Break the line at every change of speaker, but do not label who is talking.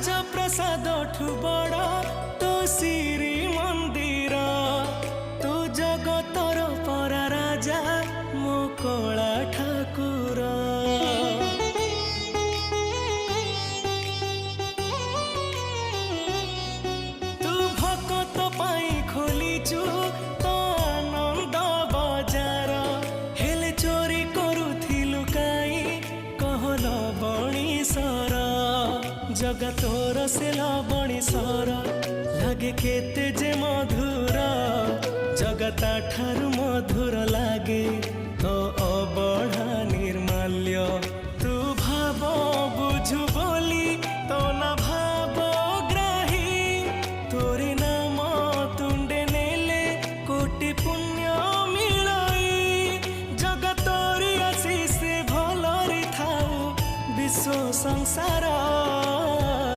राजप्रसाद ठु बड़ तो श्री मंदिर तू जगतर परा राजा मो कला ठाकुर। तू भकत पाई खोलीचु तो आनंद बजार हेले चोरी करुथिलु काई कहल बणीसर जगा तोर से लबणीसर लागे केते जे मधुर जगता ठारु मधुर लागे तो अबढ़ा निर्माल्य